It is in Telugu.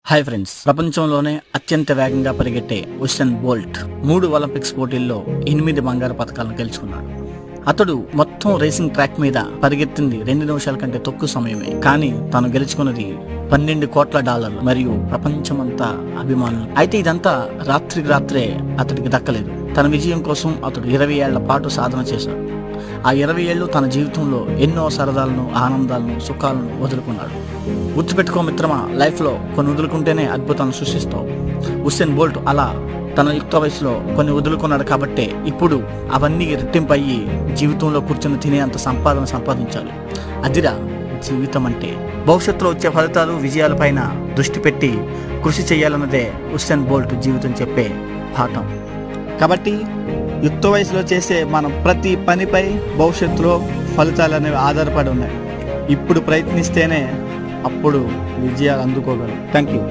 హాయ్ ఫ్రెండ్స్, ప్రపంచంలోనే అత్యంత వేగంగా పరిగెట్టే ఉసేన్ బోల్ట్ 3 ఒలింపిక్స్ పోటీల్లో 8 బంగారు పతకాలను గెలుచుకున్నాడు. అతడు మొత్తం రేసింగ్ ట్రాక్ మీద పరిగెత్తింది 2 నిమిషాల కంటే తక్కువ సమయమే. కానీ తను గెలుచుకున్నది $12 కోట్ల మరియు ప్రపంచమంతా అభిమానులు. అయితే ఇదంతా రాత్రికి రాత్రే అతడికి దక్కలేదు. తన విజయం కోసం అతడు 20 ఏళ్ల పాటు సాధన చేశాడు. ఆ 20 ఏళ్ళు తన జీవితంలో ఎన్నో సరదాలను, ఆనందాలను, సుఖాలను వదులుకున్నాడు. గుర్తుపెట్టుకో మిత్రమా, లైఫ్లో కొన్ని వదులుకుంటేనే అద్భుతాలను సృష్టిస్తావు. ఉసేన్ బోల్ట్ అలా తన యుక్త వయసులో కొన్ని వదులుకున్నాడు కాబట్టే ఇప్పుడు అవన్నీ రెట్టింపు అయ్యి జీవితంలో కూర్చొని తినేంత సంపాదన సంపాదించాలి. అదిరా జీవితం అంటే. భవిష్యత్తులో వచ్చే ఫలితాలు, విజయాలపైన దృష్టి పెట్టి కృషి చేయాలన్నదే ఉసేన్ బోల్ట్ జీవితం చెప్పే పాఠం. కాబట్టి యుక్త వయసులో చేసే మనం ప్రతి పనిపై భవిష్యత్తులో ఫలితాలు అనేవి ఆధారపడి ఉన్నాయి. ఇప్పుడు ప్రయత్నిస్తేనే అప్పుడు విజయాలు అందుకోగలరు. Thank you.